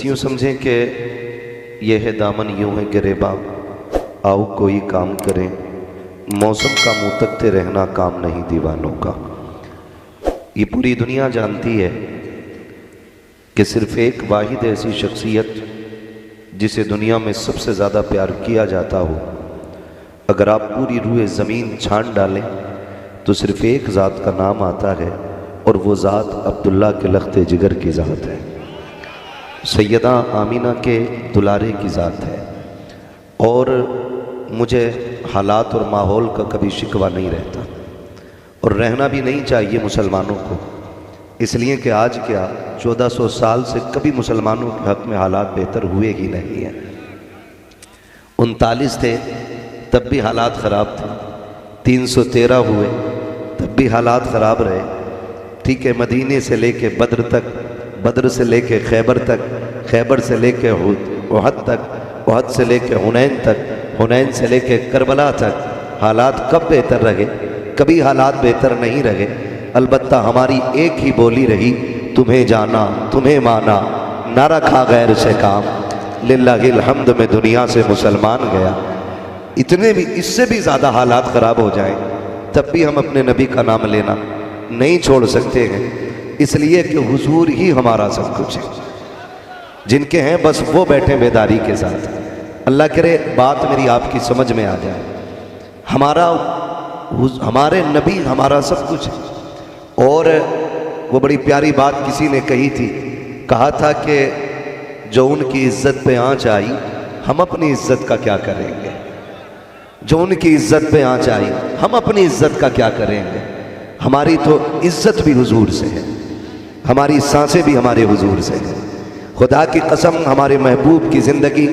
यूँ समझें कि यह है दामन यूँ है गिरेबा, आओ कोई काम करें, मौसम का मुँह तकते रहना काम नहीं दीवानों का। ये पूरी दुनिया जानती है कि सिर्फ़ एक वाहिद ऐसी शख्सियत जिसे दुनिया में सबसे ज़्यादा प्यार किया जाता हो, अगर आप पूरी रूए ज़मीन छान डालें तो सिर्फ़ एक ज़ात का नाम आता है और वो ज़ात अब्दुल्ला के लख्ते जिगर की ज़ात है, सैयदा आमीना के दुलारे की ज़ात है। और मुझे हालात और माहौल का कभी शिकवा नहीं रहता और रहना भी नहीं चाहिए मुसलमानों को, इसलिए कि आज क्या 1400 साल से कभी मुसलमानों के हक़ में हालात बेहतर हुए ही नहीं हैं। 39 थे तब भी हालात ख़राब थे, 313 हुए तब भी हालात ख़राब रहे। ठीक है, मदीने से लेके बद्र तक, बद्र से लेके खैबर तक, खैबर से लेके उहद तक, उहद से लेके हुनैन तक, हुनैन से लेके करबला तक हालात कब बेहतर रहे? कभी हालात बेहतर नहीं रहे। अलबत्ता हमारी एक ही बोली रही, तुम्हें जाना तुम्हें माना, ना रखा गैर से काम, लिल्लाहिल हम्द में दुनिया से मुसलमान गया। इतने भी, इससे भी ज़्यादा हालात ख़राब हो जाएं तब भी हम अपने नबी का नाम लेना नहीं छोड़ सकते हैं, इसलिए कि हुजूर ही हमारा सब कुछ है। जिनके हैं बस वो बैठे बेदारी के साथ। अल्लाह करे बात मेरी आपकी समझ में आ जाए। हमारे नबी हमारा सब कुछ है। और वो बड़ी प्यारी बात किसी ने कही थी, कहा था कि जो उनकी इज्जत पे आँच आई, हम अपनी इज्जत का क्या करेंगे। जो उनकी इज्जत पे आँच आई, हम अपनी इज्जत का क्या करेंगे। हमारी तो इज्जत भी हुजूर से है, हमारी सांसें भी हमारे हुजूर से है। खुदा की कसम, हमारे महबूब की ज़िंदगी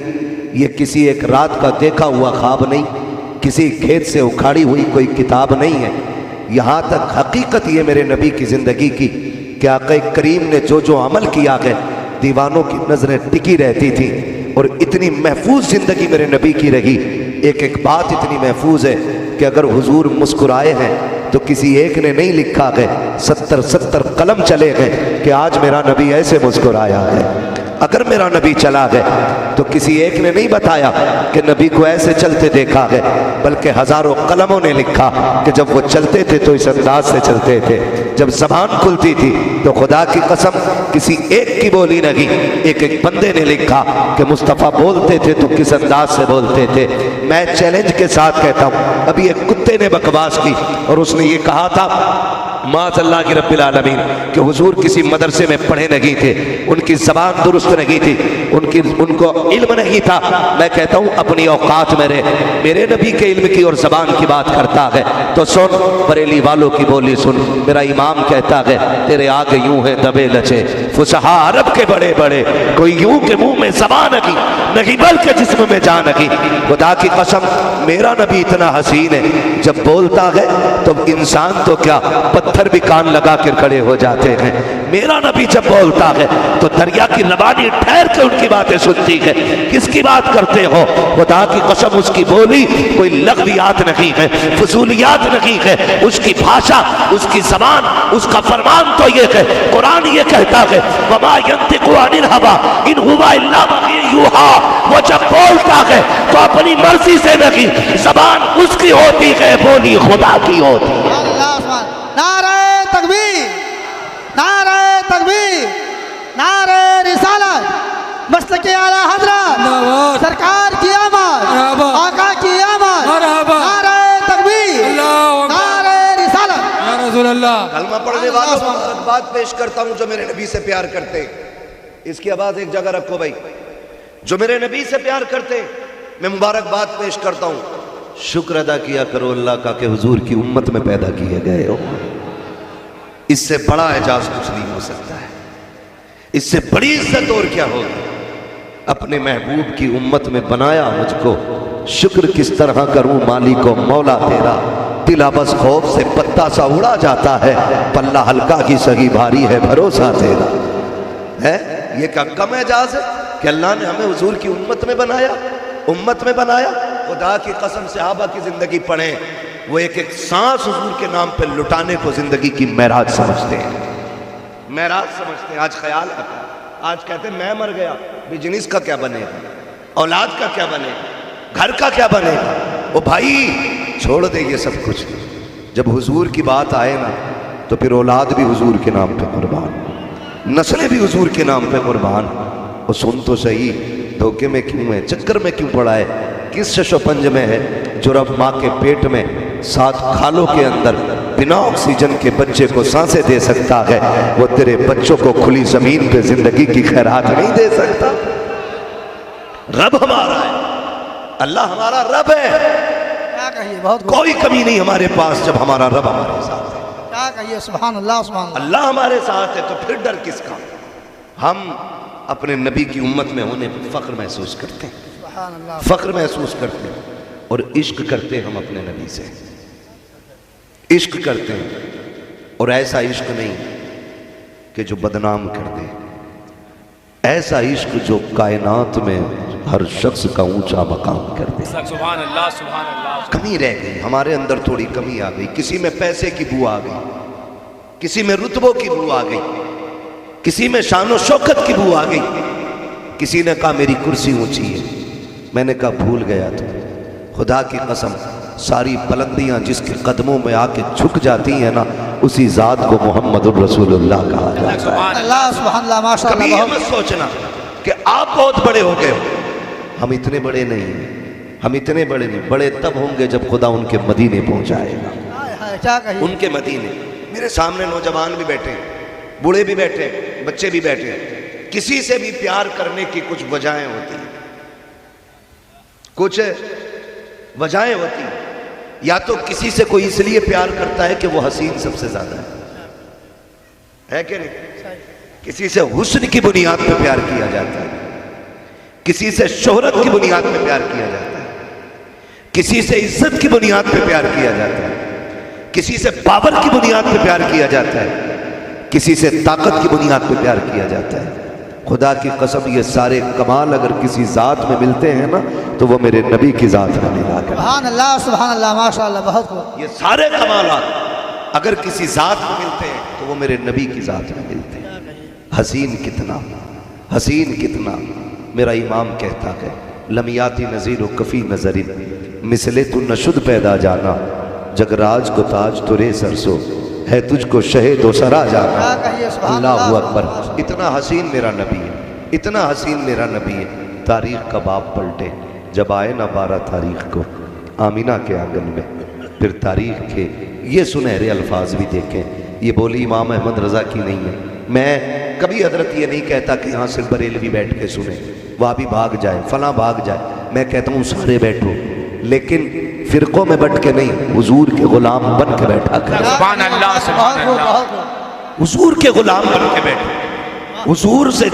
ये किसी एक रात का देखा हुआ ख्वाब नहीं, किसी खेत से उखाड़ी हुई कोई किताब नहीं है। यहाँ तक हकीकत ये मेरे नबी की ज़िंदगी की कि आक़ा करीम ने जो जो अमल किया है, दीवानों की नज़रें टिकी रहती थी। और इतनी महफूज ज़िंदगी मेरे नबी की रही, एक एक बात इतनी महफूज है कि अगर हुजूर मुस्कुराए हैं तो किसी एक ने नहीं लिखा है, 70 कलम चले गए कि आज मेरा नबी ऐसे मुस्कुराया है। अगर मेरा नबी चला गया तो किसी एक ने नहीं बताया कि नबी को ऐसे चलते देखा है, बल्कि हज़ारों कलमों ने लिखा कि जब वो चलते थे तो इस अंदाज से चलते थे। जब ज़बान खुलती थी तो खुदा की कसम किसी एक की बोली नहीं, एक एक बंदे ने लिखा कि मुस्तफ़ा बोलते थे तो किस अंदाज से बोलते थे। मैं चैलेंज के साथ कहता हूँ, अभी एक कुत्ते ने बकवास की और उसने ये कहा था माज़ल्लाह की रब्बिल आलमीन कि हुजूर किसी मदरसे में पढ़े नहीं थे, उनकी ज़बान दुरुस्त नहीं थी, उनको इल्म नहीं था। मैं कहता हूँ अपनी औकात में रहे, मेरे नबी के इल्म की और ज़बान की बात करता है तो सुन, बरेली वालों की बोली सुन। मेरा इमाम कहता है तेरे आगे यूं है दबे लचे फुसहा अरब के बड़े बड़े, कोई यूं के मुंह में ज़बान नहीं बल्कि जिस्म में जान नहीं। खुदा की कसम मेरा नबी इतना हसीन है, जब बोलता है तो इंसान तो क्या पत्थर भी कान लगा कर खड़े हो जाते हैं। मेरा नबी जब बोलता है तो दरिया की रवानी ठहर के उनकी बातें सुनती है। किसकी बात करते हो? खुदा की कसम उसकी बोली कोई लग़वियात नहीं है, फजूलियात नहीं है। उसकी भाषा, उसकी ज़बान, उसका फरमान तो ये है, कुरान ये कहता है वमा यंतिकु अनिल हवा इन हुवा इल्ला वही यूहा। वो जब बोलता है तो अपनी मर्जी से नहीं, ज़बान उसकी होती है, बोली खुदा की होती है। नारे तकबीर, नारे तकबीर, नारे रिसालत, मसलके आला हज़रत सरकार की आमद, आका की आमद, नारे तकबीर, नारे रिसालत, या रसूल अल्लाह। कलमा पढ़ने वालों को मुबारकबाद पेश करता हूँ जो मेरे नबी से प्यार करते हैं। इसकी आवाज़ एक जगह रखो भाई, जो मेरे नबी से प्यार करते हैं मैं मुबारकबाद पेश करता हूँ। शुक्र अदा किया करो अल्लाह का कि हुजूर की उम्मत में पैदा किए गए हो। इससे बड़ा एजाज कुछ नहीं हो सकता है, इससे बड़ी इज्जत और क्या होगी। अपने महबूब की उम्मत में बनाया मुझको, शुक्र किस तरह करूं मालिको मौला तेरा। दिल बस खौफ से पत्ता सा उड़ा जाता है, पल्ला हल्का की सही भारी है भरोसा तेरा। है ये क्या कम एजाज है कि अल्लाह ने हमें हुजूर की उम्मत में बनाया, उम्मत में बनाया। खुदा की कसम सहाबा की जिंदगी पढ़ें, वो एक एक सांस हुजूर के नाम पे लुटाने को जिंदगी की महराज समझते हैं, महराज समझते हैं। आज ख्याल आता है आज कहते मैं मर गया, बिजनेस का क्या बनेगा, औलाद का क्या बनेगा, घर का क्या बनेगा। ओ भाई छोड़ दे ये सब कुछ। जब हुजूर की बात आए ना तो फिर औलाद भी हुजूर के नाम पे कुर्बान, नस्लें भी हुजूर के नाम पे कुर्बान। और सुन तो सही, धोखे में क्यों है, चक्कर में क्यों पड़ा है, किस शशोपंज में है जो रब माँ के पेट में 7 खालों के अंदर बिना ऑक्सीजन के बच्चे को सांसें दे सकता है, वो तेरे बच्चों को खुली जमीन पे जिंदगी की खैरात नहीं दे सकता। रब हमारा है, अल्लाह हमारा रब है। क्या कहिए, बहुत कोई कमी नहीं हमारे पास जब हमारा रब हमारे साथ है। क्या कहिए, सुभान अल्लाह सुभान अल्लाह। अल्लाह हमारे साथ है तो फिर डर किसका। हम अपने नबी की उम्मत में होने पर फख्र महसूस करते हैं, सुभान अल्लाह। फख्र महसूस करते हैं और इश्क करते हैं हम अपने नबी से, इश्क करते हैं। और ऐसा इश्क नहीं कि जो बदनाम कर दे, ऐसा इश्क जो कायनात में हर शख्स का ऊंचा मकाम कर दे। सुभान अल्लाह, सुभान अल्लाह। कमी रह गई हमारे अंदर, थोड़ी कमी आ गई, किसी में पैसे की बू आ गई, किसी में रुतबों की बू आ गई, किसी में शानो शौकत की बू आ गई। किसी ने कहा मेरी कुर्सी ऊंची है, मैंने कहा भूल गया तो खुदा की कसम सारी बुलंदियां जिसके कदमों में आके झुक जाती हैं ना, उसी जात को मोहम्मदुर रसूलुल्लाह कहा जाता है। अल्लाह सुभान अल्लाह, माशाअल्लाह। कभी ये मत सोचना कि आप बहुत बड़े हो गए हो, हम इतने बड़े नहीं हैं, हम इतने बड़े नहीं, बड़े तब होंगे जब खुदा उनके मदीने पहुंचाएगा। हाय हाय, क्या कहिए। उनके मदीने। मेरे सामने नौजवान भी बैठे, बूढ़े भी बैठे, बच्चे भी बैठे। किसी से भी प्यार करने की कुछ वजहें होती हैं, कुछ वजहें होती हैं। या तो किसी से कोई इसलिए प्यार करता है कि वो हसीन सबसे ज्यादा है कि नहीं। किसी से हुस्न की बुनियाद पे प्यार किया जाता है, किसी से शोहरत की बुनियाद पे प्यार किया जाता है, किसी से इज्जत की बुनियाद पे प्यार किया जाता है, किसी से पावर की बुनियाद पे प्यार किया जाता है, किसी से ताकत की बुनियाद पे प्यार किया जाता है। खुदा की कसम ये सारे कमाल अगर किसी जात में मिलते हैं ना तो वो मेरे नबी की जात में मिला कर। सुभान अल्लाह सुभान अल्लाह, माशाअल्लाह, बहुत खूब। ये सारे कमालात अगर किसी जात में मिलते हैं तो वो मेरे नबी की जात में मिलते हैं। हसीन कितना, हसीन कितना। मेरा इमाम कहता है लमियाती नज़ीर कफ़ी नज़रिन मिसले तू नशुद पैदा जाना, जगराज को ताज तुरे सरसो है तुझको शहे दो सरा जाना। क्या कहिए, सुभान अल्लाहु अल्लाह। अकबर। इतना हसीन मेरा नबी है, इतना हसीन मेरा नबी है। तारीख का बाप पलटे जब आए ना 12 तारीख को आमीना के आंगन में, फिर तारीख के ये सुनहरे अल्फाज भी देखें। ये बोली इमाम अहमद रज़ा की नहीं है। मैं कभी हजरत ये नहीं कहता कि यहाँ सिर्फ बरेलवी बैठ के सुने, वहाँ भी भाग जाए, फला भाग जाए। मैं कहता हूँ सारे बैठो, लेकिन फिरकों में बट के नहीं, हुजूर के गुलाम बन के बैठा कर। सुभान अल्लाह, सुभान बहुत खूब, अल्लाह। बहुत खूब। हुजूर के गुलाम बन के बैठो। हुजूर से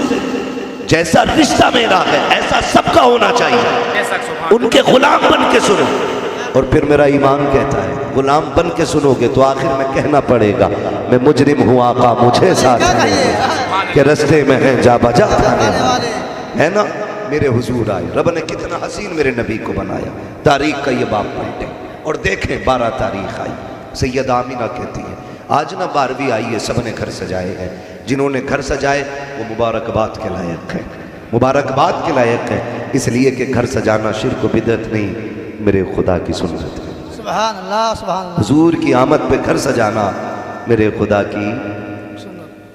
जैसा रिश्ता मेरा है ऐसा सबका होना चाहिए। कैसा सुभान उनके गुलाम बन के सुनो। और फिर मेरा ईमान कहता है गुलाम बन के सुनोगे तो आखिर में कहना पड़ेगा मैं मुजरिम हूँ आका मुझे साथ क्या है कहिए, के रस्ते में है जा बजा आने वाले। है ना। मेरे हुजूर आए, रब ने कितना हसीन मेरे नबी को बनाया। तारीख का ये बाप पलटे और देखें 12 तारीख आई। सैयद आमीना कहती है आज ना 12वीं आई है, सब ने घर सजाए हैं। जिन्होंने घर सजाए वो मुबारकबाद के लायक है, मुबारकबाद के लायक है, इसलिए कि घर सजाना शिर्क व बिदअत नहीं, मेरे खुदा की सुन्नत है। सुभान अल्लाह सुभान अल्लाह। हुजूर की आमद पे घर सजाना मेरे खुदा की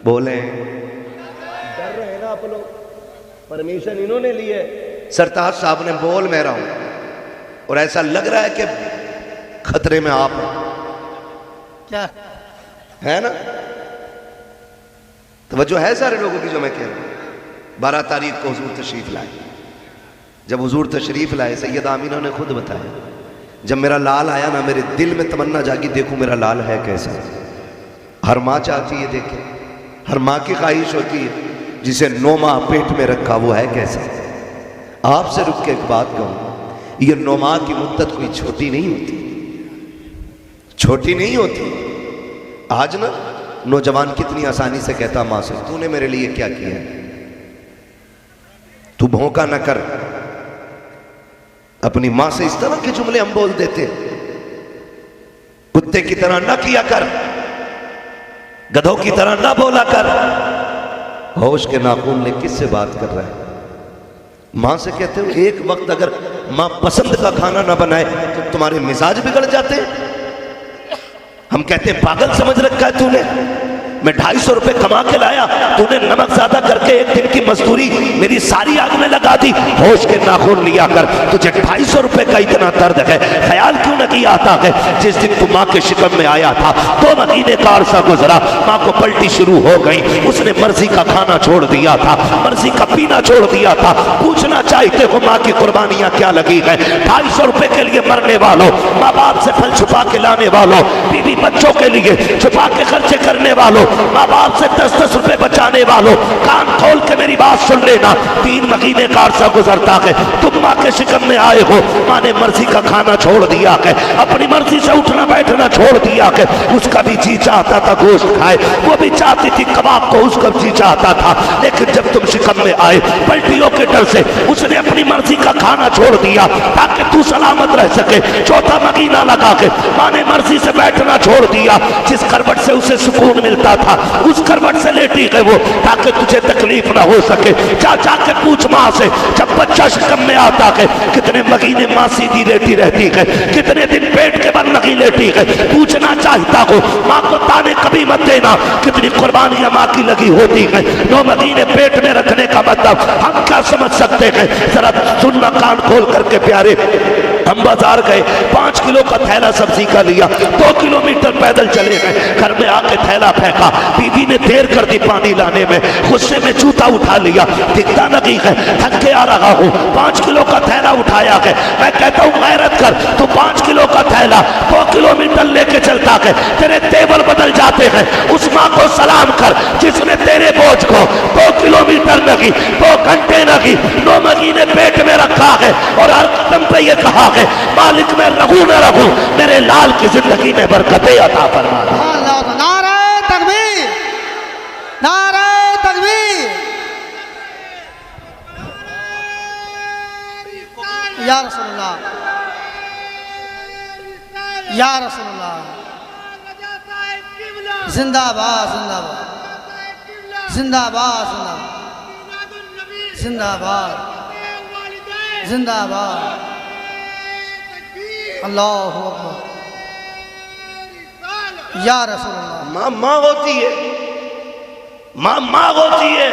बोले। डर रहे हैं ना आप लोग, परमिशन इन्होंने ली है, सरताज साहब ने बोल मैं रहा हूं और ऐसा लग रहा है कि खतरे में आप हैं। क्या है ना। तवज्जो है सारे लोगों की जो मैं कह रहा हूं। 12 तारीख को हुजूर तशरीफ लाए। जब हुजूर तशरीफ लाए सैयद आमीना ने खुद बताया, जब मेरा लाल आया ना मेरे दिल में तमन्ना जागी देखूं मेरा लाल है कैसा। हर माँ चाहती है देखे, हर माँ की ख्वाहिश होती है जिसे 9 माह पेट में रखा वो है कैसा। आपसे रुक के एक बात कहूं, ये 9 माह की मुद्दत कोई छोटी नहीं होती, छोटी नहीं होती। आज ना नौजवान कितनी आसानी से कहता माँ से तूने मेरे लिए क्या किया, तू भौंका न कर। अपनी माँ से इस तरह के जुमले हम बोल देते, कुत्ते की तरह ना किया कर, गधों की तरह ना बोला कर। होश के नाखून ने किससे बात कर रहा है? माँ से कहते हो एक वक्त अगर माँ पसंद का खाना ना बनाए तो तुम्हारे मिजाज बिगड़ जाते हैं। हम कहते हैं पागल समझ रखा है तूने, मैं 250 रुपए कमा के लाया, तूने नमक ज्यादा करके एक दिन की मजदूरी मेरी सारी आग में लगा दी। होश के नाखून लिया कर, तुझे 250 रुपए का इतना दर्द है, ख्याल क्यों न किया आता है जिस दिन तू माँ के शिकम में आया था 2 महीने का अरसा गुजरा, माँ को पलटी शुरू हो गई, उसने मर्जी का खाना छोड़ दिया था, मर्जी का पीना छोड़ दिया था। पूछना चाहते हो माँ की कुर्बानियां क्या लगी है? 250 रुपए के लिए मरने वालों, माँ बाप से फल छुपा के लाने वालों, बीवी बच्चों के लिए छुपा के खर्चे करने वालों, माँ बाप से 10-10 रुपए बचाने वालों, कान खोल के मेरी बात सुन लेना। 3 महीने का अरसा गुजरता है, तुम माँ के शिकम में आए हो, माँ ने मर्जी का खाना छोड़ दिया है, अपनी मर्जी से उठना बैठना छोड़ दिया है। उसका भी जी चाहता था गोश्त खाए, वो भी चाहती थी कबाब को, उसका जी चाहता था। लेकिन जब तुम शिकम में आए, पलटियों के डर से उसने अपनी मर्जी का खाना छोड़ दिया ताकि तू सलामत रह सके। 4था महीना लगा के माँ ने मर्जी से बैठना छोड़ दिया, जिस करवट से उसे सुकून मिलता था उस करवट से लेटी गए वो, ताकि तुझे तकलीफ ना हो सके। जा के पूछ माँ से, जब बच्चा शिकम में आता है कितने महीने माँ सीधी लेटी रहती है, कितने दिन पेट के बल लगी लेटी है। पूछना चाहता हो माँ को ताने कभी मत देना, कितनी कुर्बानियां माँ की लगी होती है। 9 महीने पेट में रखने का मतलब हम क्या समझ सकते हैं? जरा सुनना कान खोल करके प्यारे। हम बाजार गए, 5 किलो का थैला सब्जी का लिया, 2 किलोमीटर पैदल चले गए, घर में आके थैला फेंका, बीवी ने देर कर दी पानी लाने में, गुस्से में जूता उठा लिया, दिखता नहीं है, थक के आ रहा हूँ, 5 किलो का थैला उठाया है। मैं कहता हूँ गैरत कर, तू 5 किलो का थैला 2 किलोमीटर लेके चलता है, तेरे तेवर बदल जाते हैं। उस माँ को सलाम कर जिसने तेरे बोझ को 2 किलोमीटर नहीं, 2 घंटे नहीं, 9 महीने पेट में रखा है और हर कदम पे ये कहा है मालिक मैं रहूं न रहूं, मेरे लाल की जिंदगी में बरकतें अता फरमा। नारे तकबीर, नारे तकबीर। या रसूलुल्लाह, या रसूलुल्लाह, जिंदाबाद जिंदाबाद जिंदाबाद जिंदाबाद जिंदाबाद। अल्लाहु अकबर। या रसूलुल्लाह। माँ होती है, माँ होती है।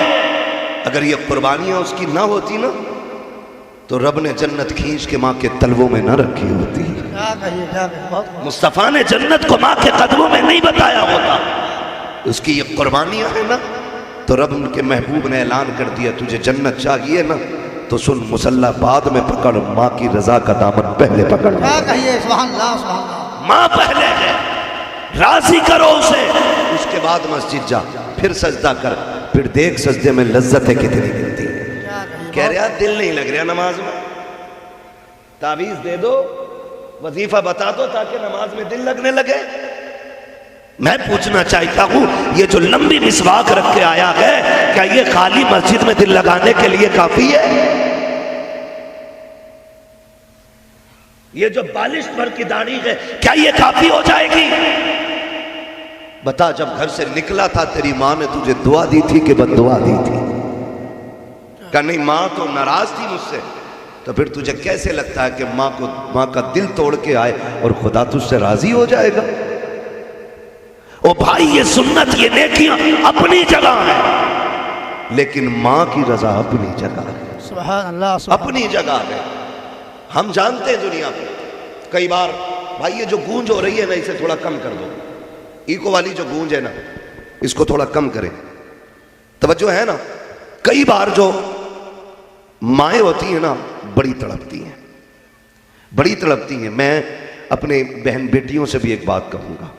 अगर ये कुर्बानियां उसकी ना होती ना तो रब ने जन्नत खींच के माँ के तलवों में ना रखी होती। क्या कहिए, क्या कहिए। मुस्तफ़ा ने जन्नत को माँ के कदमों में नहीं बताया होता। उसकी ये कुर्बानियां है ना तो रब उनके महबूब ने ऐलान कर दिया तुझे जन्नत चाहिए ना तो सुन, मुसल्ला बाद में पकड़, माँ की रजा का दामन पहले पकड़। क्या कहिए, सुभान अल्लाह सुभान अल्लाह। माँ पहले है, राजी करो उसे, उसके बाद मस्जिद जा, फिर सजदा कर, फिर देख सजदे में लज्जतें कितनी मिलती है। कह रहा दिल नहीं लग रहा नमाज में, तावीज दे दो, वजीफा बता दो ताकि नमाज में दिल लगने लगे। मैं पूछना चाहता हूं ये जो लंबी मिसवाक रख के आया है, क्या ये खाली मस्जिद में दिल लगाने के लिए काफी है? ये जो बालिश भर की दाढ़ी है क्या ये काफी हो जाएगी? बता, जब घर से निकला था तेरी माँ ने तुझे दुआ दी थी कि बद्दुआ दी थी? क्या नहीं, माँ तो नाराज थी मुझसे, तो फिर तुझे कैसे लगता है कि माँ का दिल तोड़ के आए और खुदा तुझसे राजी हो जाएगा? ओ भाई, ये सुन्नत, ये नेकियां अपनी जगह है, लेकिन माँ की रजा अपनी जगह है। सुभान अल्लाह, सुभान अपनी जगह है। हम जानते हैं दुनिया में कई बार, भाई ये जो गूंज हो रही है ना इसे थोड़ा कम कर दो, इको वाली जो गूंज है ना इसको थोड़ा कम करें, तवज्जो है ना। कई बार जो माएँ होती हैं ना बड़ी तड़पती हैं, बड़ी तड़पती हैं। मैं अपने बहन बेटियों से भी एक बात कहूँगा,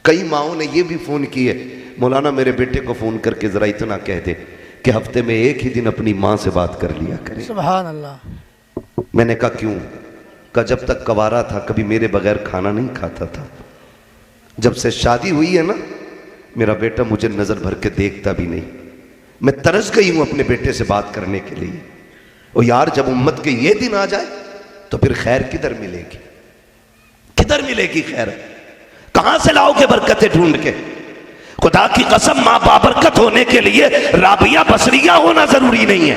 कई माओं ने ये भी फ़ोन किए, मौलाना मेरे बेटे को फ़ोन करके ज़रा इतना कह दे कि हफ्ते में एक ही दिन अपनी माँ से बात कर लिया करें। सुभान अल्लाह। मैंने कहा क्यों? कहा जब तक कवारा था कभी मेरे बगैर खाना नहीं खाता था, जब से शादी हुई है ना मेरा बेटा मुझे नज़र भर के देखता भी नहीं। मैं तरस गई हूँ अपने बेटे से बात करने के लिए। और यार जब उम्मत के ये दिन आ जाए तो फिर खैर किधर मिलेगी? किधर मिलेगी खैर? कहां से लाओगे बरकतें ढूंढ के? खुदा की कसम, मां बाबरकत होने के लिए राबिया बसरिया होना जरूरी नहीं है।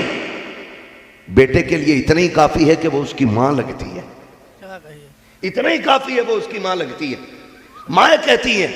बेटे के लिए इतना ही काफी है कि वो उसकी मां लगती है, क्या कहिए। इतना ही काफी है वो उसकी मां लगती है। मां कहती है,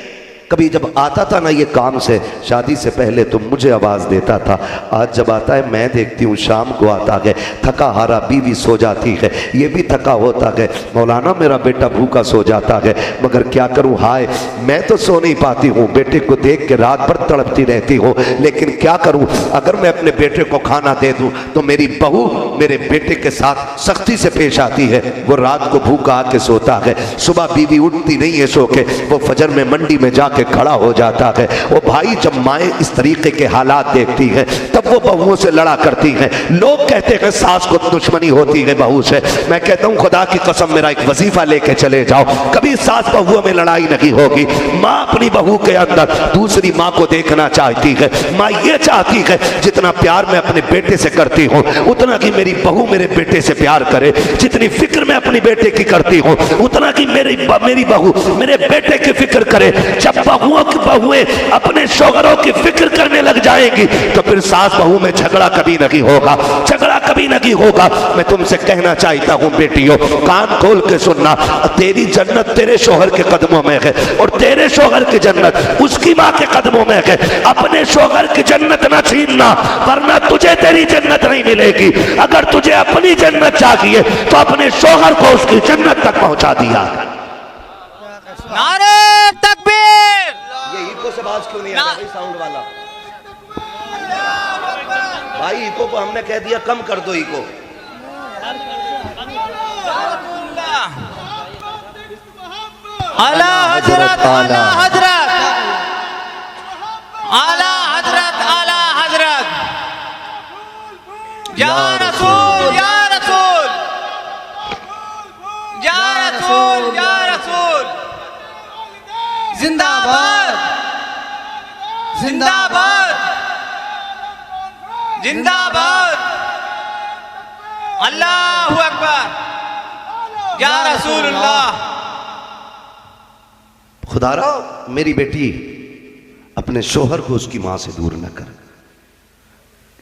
कभी जब आता था ना ये काम से, शादी से पहले तो मुझे आवाज देता था, आज जब आता है मैं देखती हूँ शाम को आता है, थका हारा बीवी सो जाती है, ये भी थका होता है, मौलाना मेरा बेटा भूखा सो जाता है, मगर क्या करूँ, हाय मैं तो सो नहीं पाती हूँ, बेटे को देख के रात भर तड़पती रहती हूँ, लेकिन क्या करूँ, अगर मैं अपने बेटे को खाना दे दूँ तो मेरी बहू मेरे बेटे के साथ सख्ती से पेश आती है, वो रात को भूखा आके सोता है, सुबह बीवी उठती नहीं है सो के, वो फजर में मंडी में जाके खड़ा हो जाता है। वो भाई जब माएँ इस तरीके के हालात देखती है तब वो बहुओं से लड़ा करती है। लोग कहते हैं सास को दुश्मनी होती है बहू से, मैं कहता हूँ खुदा की कसम मेरा एक वजीफा लेके चले जाओ, कभी सास बहुओं में लड़ाई नहीं होगी। माँ अपनी बहू के अंदर दूसरी माँ को देखना चाहती है, माँ ये चाहती है जितना प्यार मैं अपने बेटे से करती हूँ उतना कि मेरी बहू मेरे बेटे से प्यार करे, जितनी फिक्र मैं अपनी बेटे की करती हूँ उतना कि मेरी बहू मेरे बेटे की फिक्र करे। जब बहुएं अपने शोहरों की फिक्र करने लग जाएंगी तो फिर सास बहू में झगड़ा कभी नहीं होगा, झगड़ा कभी नहीं होगा। मैं तुमसे कहना चाहता हूँ बेटियों, कान खोल के सुनना, तेरी जन्नत तेरे शोहर के कदमों में है और तेरे शोहर की जन्नत उसकी माँ के कदमों में है। अपने शोहर की जन्नत न छीनना, वरना तुझे तेरी जन्नत नहीं मिलेगी। अगर तुझे अपनी जन्नत चाहिए तो अपने शोहर को उसकी जन्नत तक पहुंचा दिया। नारे तकबीर। ये इको से आवाज क्यों नहीं आ रहा साउंड वाला? भाई इको को हमने कह दिया कम कर दो इको। आला हजरत, आला हजरत, आला हजरत, आला हजरत, या रसूल, या रसूल, या रसूल, या रसूल, जिंदाबाद, जिंदाबाद, जिंदाबाद, अल्लाहु अकबर, या रसूलुल्लाह। खुदारा मेरी बेटी अपने शोहर को उसकी मां से दूर न कर।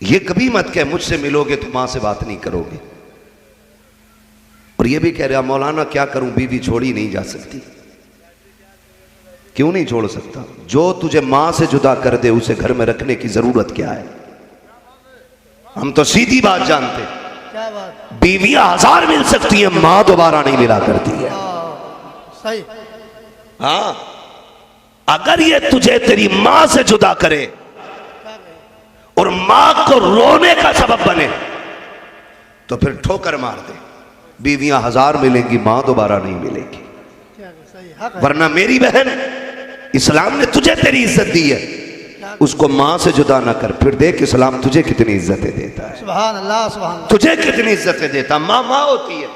ये कभी मत कह मुझसे मिलोगे तो मां से बात नहीं करोगे। और ये भी कह रहा मौलाना क्या करूं, बीवी छोड़ी नहीं जा सकती। क्यों नहीं छोड़ सकता? जो तुझे मां से जुदा कर दे उसे घर में रखने की जरूरत क्या है? हम तो सीधी बात जानते, क्या बात। बीवियां 1000 मिल सकती हैं, मां दोबारा नहीं मिला करती है। सही। हाँ, अगर ये तुझे तेरी मां से जुदा करे और मां को रोने का सबब बने तो फिर ठोकर मार दे। बीवियां 1000 मिलेंगी, मां दोबारा नहीं मिलेगी। सही हक है। वरना मेरी बहन, इस्लाम ने तुझे तेरी इज्जत दी है, उसको मां से जुदा ना कर। फिर देख इस्लाम तुझे कितनी इज्जतें देता है। सुभान अल्लाह, सुभान अल्लाह। तुझे कितनी इज्जतें देता। मां मां होती है,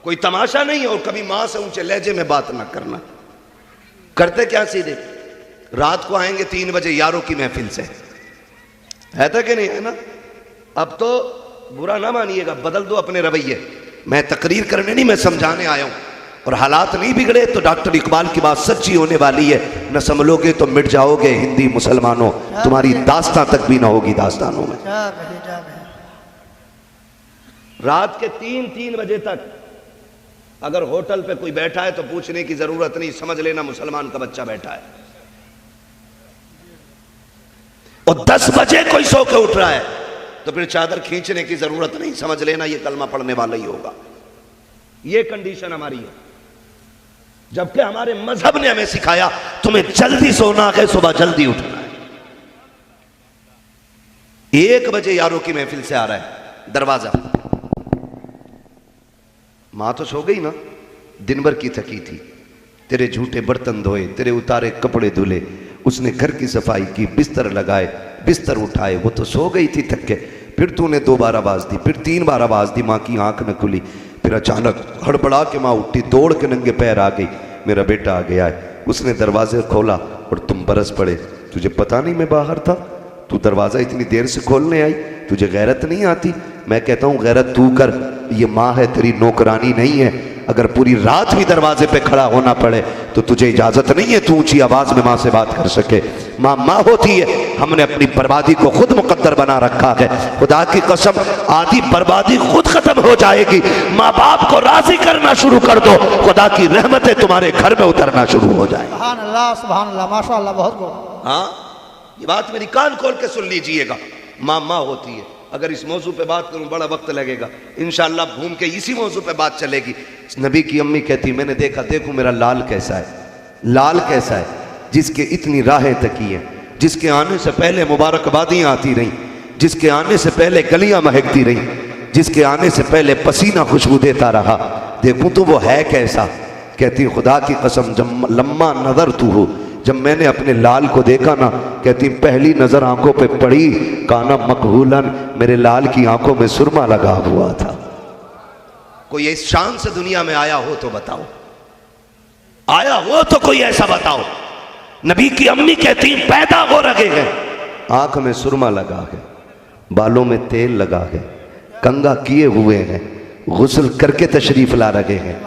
कोई तमाशा नहीं है। और कभी मां से ऊंचे लहजे में बात ना करना। करते क्या सीधे रात को आएंगे 3 बजे यारों की महफिल से, है तो कि नहीं है ना? अब तो बुरा ना मानिएगा, बदल दो अपने रवैये। मैं तकरीर करने नहीं, मैं समझाने आया हूं। और हालात नहीं बिगड़े तो डॉक्टर इकबाल की बात सच्ची होने वाली है, न संभलोगे तो मिट जाओगे हिंदी मुसलमानों, तुम्हारी दास्तां तक भी ना होगी दास्तानों में। क्या कहे, क्या कहे। रात के 3 बजे तक अगर होटल पे कोई बैठा है तो पूछने की जरूरत नहीं, समझ लेना मुसलमान का बच्चा बैठा है। और 10 बजे कोई सो के उठ रहा है तो फिर चादर खींचने की जरूरत नहीं, समझ लेना ये कलमा पढ़ने वाला ही होगा। ये कंडीशन हमारी है, जबकि हमारे मजहब ने हमें सिखाया तुम्हें जल्दी सोना है, सुबह जल्दी उठना है। 1 बजे यारों की महफिल से आ रहा है दरवाजा, मां तो सो गई ना, दिन भर की थकी थी, तेरे झूठे बर्तन धोए, तेरे उतारे कपड़े धुले, उसने घर की सफाई की, बिस्तर लगाए, बिस्तर उठाए, वो तो सो गई थी थक के। फिर तूने 2 बार आवाज दी, फिर 3 बार आवाज दी, मां की आंख न खुली। फिर अचानक हड़बड़ा के मां उठी, दौड़ के नंगे पैर आ गई, मेरा बेटा आ गया है। उसने दरवाजे खोला और तुम बरस पड़े। तुझे पता नहीं मैं बाहर था, तू दरवाजा इतनी देर से खोलने आई, तुझे गैरत नहीं आती? मैं कहता हूं गैरत तू कर, ये माँ है तेरी नौकरानी नहीं है। अगर पूरी रात भी दरवाजे पे खड़ा होना पड़े तो तुझे इजाजत नहीं है तू ऊंची आवाज में माँ से बात कर सके। माँ माँ होती है, हमने अपनी बर्बादी को खुद मुकद्दर बना रखा है। खुदा की कसम आधी बर्बादी खुद खत्म हो जाएगी। माँ बाप को राजी करना शुरू कर दो, खुदा की रहमतें तुम्हारे घर में उतरना शुरू हो जाए। सुभान अल्लाह माशाअल्लाह, बहुत खूब। हाँ, ये बात मेरी कान खोल के सुन लीजिएगा। माँ माँ होती है। अगर इस मौजू पे बात करूं बड़ा वक्त लगेगा, इंशाअल्लाह घूम के इसी मौजू पे बात चलेगी। नबी की अम्मी कहती मैंने देखा, देखो मेरा लाल कैसा है, लाल कैसा है, जिसके इतनी राहें तकी है, जिसके आने से पहले मुबारकबादियाँ आती रहीं, जिसके आने से पहले गलियाँ महकती रहीं, जिसके आने से पहले पसीना खुशबू देता रहा, देखूं तो वो है कैसा। कहती खुदा की कसम जब लम्मा नजर तू हो, जब मैंने अपने लाल को देखा ना, कहती पहली नजर आंखों पे पड़ी, काना मकहूलन, मेरे लाल की आंखों में सुरमा लगा हुआ था। कोई इस शान से दुनिया में आया हो तो बताओ, आया हो तो कोई ऐसा बताओ। नबी की अम्मी कहती पैदा हो रहे हैं, आंख में सुरमा लगा है, बालों में तेल लगा है, कंगा किए हुए हैं, गुस्ल करके तशरीफ ला रहे हैं,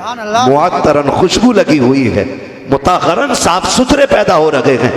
मुअत्तरन खुशबू लगी हुई है, मुताहरन साफ सुथरे पैदा हो रहे हैं,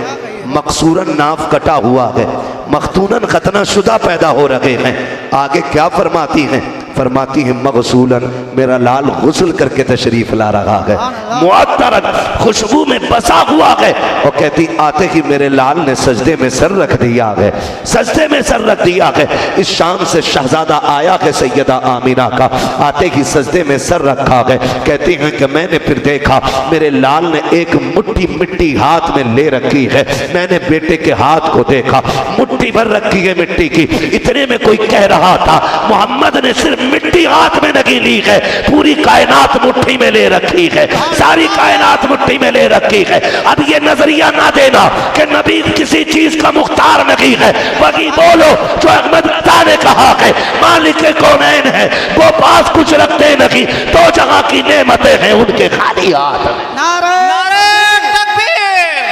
मकसूरन नाफ कटा हुआ है, मखतूनन खतना शुदा पैदा हो रहे हैं। आगे क्या फरमाती हैं? फरमाती है मगसूलन, मेरा लाल गुस्ल करके तशरीफ ला रहा है, मुअत्तरन खुशबू में बसा हुआ है। और कहती आते ही मेरे लाल ने सजदे में सर रख दिया है, सजदे में सर रख दिया है। इस शाम से शहजादा आया है सैयदा आमिना का, आते ही सजदे में सर रखा है। कहती हैं कि मैंने फिर देखा मेरे लाल ने एक मुट्ठी मिट्टी हाथ में ले रखी है। मैंने बेटे के हाथ को देखा, मुट्ठी भर रखी है मिट्टी की। इतने में कोई कह रहा था मोहम्मद ने सिर्फ मिट्टी हाथ में नहीं ली है, पूरी कायनात मुट्ठी में ले रखी है, सारी कायनात मुट्ठी में ले रखी है। अब ये नजरिया ना देना कि नबी किसी चीज का मुख्तार नहीं है, वही बोलो जो अहमद ने कहा है मालिक कौनैन है, वो पास कुछ रखते नहीं, तो जहां की नेमतें हैं उनके खाली हाथ में। नारे नारे तकबीर,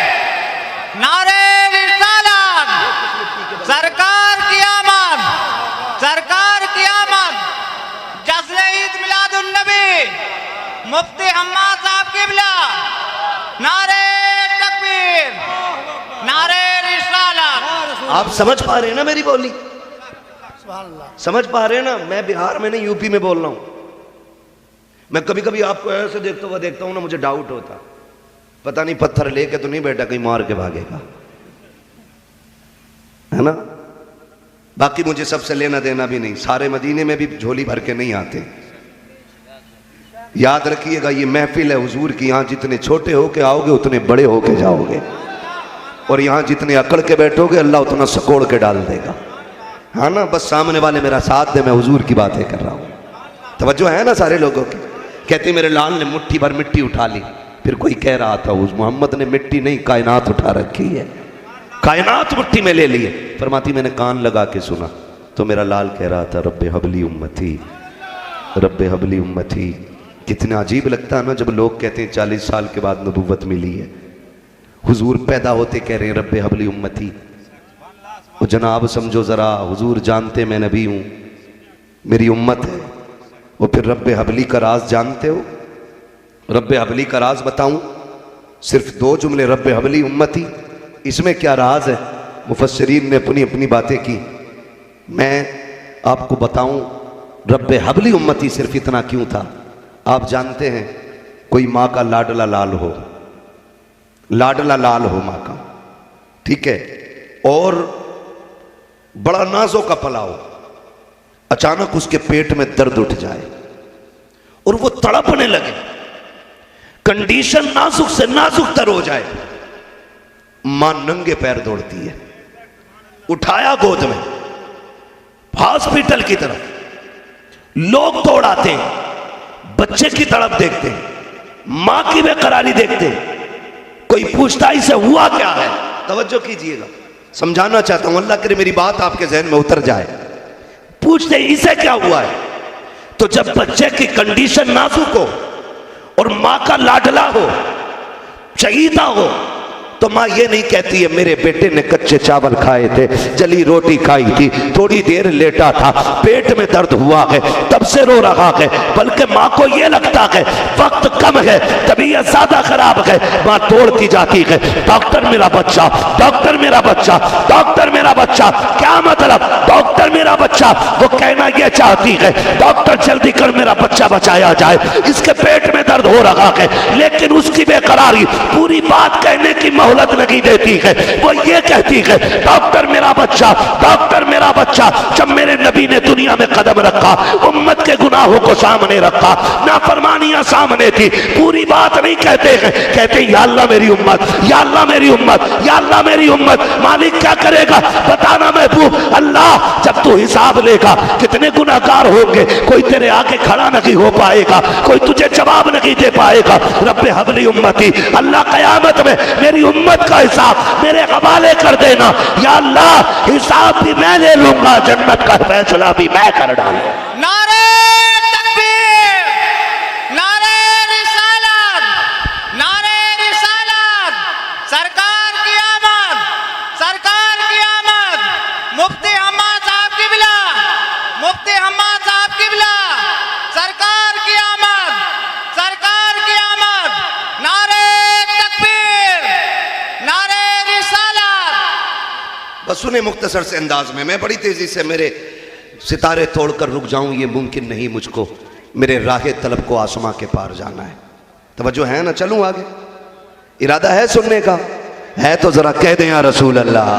नारे रिसालत, सरकार की आमद, सरकार की आमद, जश्न ईद मिलादुन नबी, मुफ्ती हम्माद साहब किबला, नारे तकबीर, नारे रिसालत। आप समझ पा रहे हैं ना मेरी बोली? सुभान अल्लाह। समझ पा रहे हैं ना? मैं बिहार में नहीं यूपी में बोल रहा हूं। मैं कभी कभी आपको ऐसे देखता हूं ना, मुझे डाउट होता, पता नहीं पत्थर लेके तो नहीं बैठा कहीं मार के भागेगा, है ना। बाकी मुझे सबसे लेना देना भी नहीं, सारे मदीने में भी झोली भर के नहीं आते। याद रखिएगा ये महफिल है हुजूर की, यहां जितने छोटे होके आओगे उतने बड़े होके जाओगे, और यहां जितने अकड़ के बैठोगे अल्लाह उतना सकोड़ के डाल देगा, हाँ ना। बस सामने वाले मेरा साथ दे, मैं हुजूर की बातें कर रहा हूं। तवज्जो है ना सारे लोगों की? कहते मेरे लाल ने मुट्ठी भर मिट्टी उठा ली। फिर कोई कह रहा था उस मोहम्मद ने मिट्टी नहीं कायनात उठा रखी है, कायनात मुट्ठी में ले लिए। फरमाती मैंने कान लगा के सुना तो मेरा लाल कह रहा था रब्बे हबली उम्मती, रब्बे हबली उम्मती। कितना अजीब लगता है ना जब लोग कहते हैं 40 साल के बाद नबूवत मिली है। हुजूर पैदा होते कह रहे हैं रब्बे हबली उम्मती। वो जनाब समझो ज़रा, हुजूर जानते मैं नबी हूँ, मेरी उम्मत है। वो फिर रब्बे हबली का राज जानते हो? रब्बे हबली का राज बताऊं? सिर्फ 2 जुमले, रब्बे हबली उम्मती। इसमें क्या राज है? मुफस्सिरीन ने अपनी अपनी बातें की। मैं आपको बताऊं रब्बे हबली उम्मती सिर्फ इतना क्यों था। आप जानते हैं कोई माँ का लाडला लाल हो, लाडला लाल हो माँ का, ठीक है, और बड़ा नाजों का पला हो, अचानक उसके पेट में दर्द उठ जाए और वो तड़पने लगे, कंडीशन नाजुक से नाजुक तर हो जाए, मां नंगे पैर दौड़ती है, उठाया गोद में हॉस्पिटल की तरफ, लोग दौड़ाते हैं, बच्चे की तड़प देखते हैं, मां की बेकरारी देखते हैं, कोई पूछता इसे हुआ क्या है। तवज्जो कीजिएगा, समझाना चाहता हूं, अल्लाह करे मेरी बात आपके जहन में उतर जाए। पूछते इसे क्या हुआ है, तो जब बच्चे की कंडीशन नाजुक हो और मां का लाडला हो, शहीदा हो, तो माँ ये नहीं कहती है मेरे बेटे ने कच्चे चावल खाए थे, जली रोटी खाई थी, थोड़ी देर लेटा था, पेट में दर्द हुआ है, तब से रो रहा है। बल्कि माँ को ये लगता है वक्त कम है, तबीयत ज्यादा खराब है, माँ दौड़ती जाती है, डॉक्टर मेरा बच्चा, डॉक्टर मेरा बच्चा, डॉक्टर मेरा बच्चा। क्या मतलब डॉक्टर मेरा बच्चा? वो कहना यह चाहती है डॉक्टर जल्दी कर मेरा बच्चा बचाया जाए, इसके पेट में दर्द हो रहा है। लेकिन उसकी बेकरारी पूरी बात कहने की मोहलत नहीं देती है। वो ये कहती है डॉक्टर मेरा बच्चा, डॉक्टर मेरा बच्चा। जब मेरे नबी ने दुनिया में कदम रखा, उम्मत के गुनाहों को सामने रखा, नाफरमानियां सामने थी, पूरी बात नहीं कहते हैं, कहते या अल्लाह मेरी उम्मत, या अल्लाह मेरी उम्मत, या अल्लाह मेरी उम्मत। मालिक क्या करेगा बताना महबूब। अल्लाह जब तू हिसाब लेगा कितने गुनाहगार होंगे, कोई तेरे आगे खड़ा नहीं हो पाएगा, कोई तुझे जवाब नहीं दे पाएगा। रब्बे हबली उम्मती, अल्लाह कयामत में मेरी उम्मत का हिसाब मेरे हवाले कर देना। या अल्लाह हिसाब भी मैं ले लूंगा, जन्नत का फैसला भी मैं कर डालूंगा। नारे तकबीर, नारे रिसालत, नारे रिसालत। सरकार की आमद, सरकार की आमद। मुफ्ती हम्माद साहब किबला, मुफ्ती हम्माद साहब किबला। सरकार की आमद, सरकार की आमद। नारे तकबीर, नारे रिसालत। बस सुने मुख्तसर से अंदाज में, मैं बड़ी तेजी से मेरे सितारे तोड़कर रुक जाऊं ये मुमकिन नहीं मुझको। मेरे राह तलब को आसमां के पार जाना है। तवज्जो है ना? चलूं आगे? इरादा है सुनने का? है तो जरा कह दें या रसूल अल्लाह।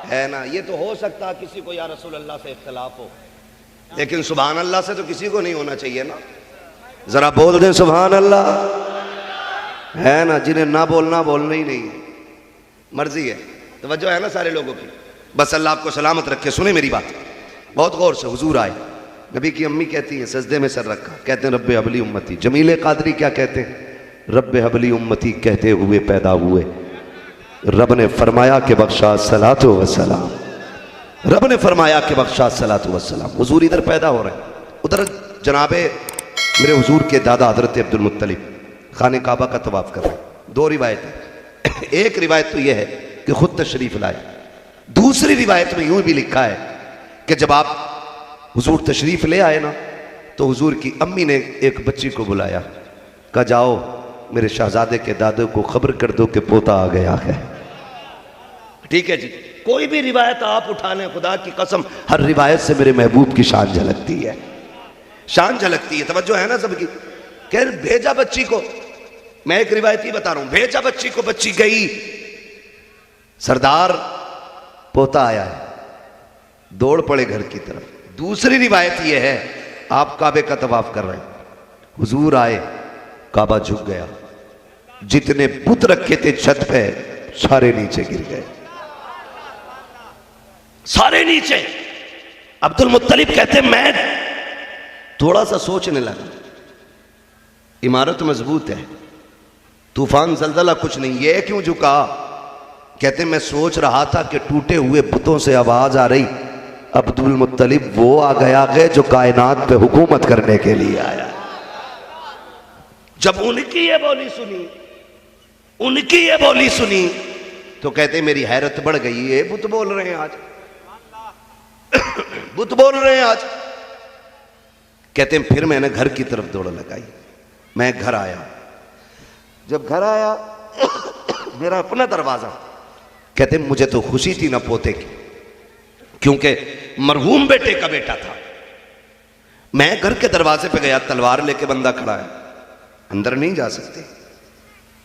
है ना? ये तो हो सकता किसी को या रसूल अल्लाह से इख्तलाफ हो, लेकिन सुभान अल्लाह से तो किसी को नहीं होना चाहिए ना। जरा बोल दें सुभान अल्लाह। है ना? जिन्हें ना बोलना बोलना ही नहीं है, मर्जी है। तवज्जो है ना सारे लोगों की? बस अल्लाह आपको सलामत रखे। सुने मेरी बात बहुत गौर से। हुजूर आए, नबी की अम्मी कहती है सजदे में सर रखा, कहते हैं रब्बे हबली उम्मती। जमीले कादरी क्या कहते हैं? रब्बे हबली उम्मती कहते हुए पैदा हुए। रब ने फरमाया कि बख्शा सलातो वसलाम, रब ने फरमाया कि बख्शा सलातो वसलाम। हुजूर इधर पैदा हो रहे हैं, उधर जनाबे मेरे हुजूर के दादा हजरत अब्दुल मुत्तलिब खाने काबा का तवाफ कर रहे हैं। दो रिवायत है। एक रिवायत तो यह है कि खुद तशरीफ लाए, दूसरी रिवायत में यूं भी लिखा है कि जब आप हुजूर तशरीफ ले आए ना, तो हुजूर की अम्मी ने एक बच्ची को बुलाया, कहा जाओ मेरे शहजादे के दादे को खबर कर दो कि पोता आ गया है। ठीक है जी, कोई भी रिवायत आप उठा लें, खुदा की कसम हर रिवायत से मेरे महबूब की शान झलकती है, शान झलकती है। तवज्जो है ना सबकी? कह भेजा बच्ची को, मैं एक रिवायत ही बता रहा हूं, भेजा बच्ची को, बच्ची गई, सरदार पोता आया है, दौड़ पड़े घर की तरफ। दूसरी रिवायत यह है आप काबे का तवाफ कर रहे हैं, हुजूर आए, काबा झुक गया, जितने बुत रखे थे छत पे सारे नीचे गिर गए, सारे नीचे। अब्दुल मुत्तलिब कहते मैं थोड़ा सा सोचने लगा, इमारत मजबूत है, तूफान जलजला कुछ नहीं, ये क्यों झुका? कहते मैं सोच रहा था कि टूटे हुए बुतों से आवाज आ रही, अब्दुल मुत्तलिब वो आ गया है जो कायनात पे हुकूमत करने के लिए आया। जब उनकी ये बोली सुनी, उनकी ये बोली सुनी, तो कहते मेरी हैरत बढ़ गई, ये बुत बोल रहे हैं आज, बुत बोल रहे हैं आज। कहते हैं फिर मैंने घर की तरफ दौड़ लगाई, मैं घर आया, जब घर आया मेरा अपना दरवाजा, कहते मुझे तो खुशी थी ना पोते की, क्योंकि मरहूम बेटे का बेटा था। मैं घर के दरवाजे पे गया, तलवार लेके बंदा खड़ा है, अंदर नहीं जा सकते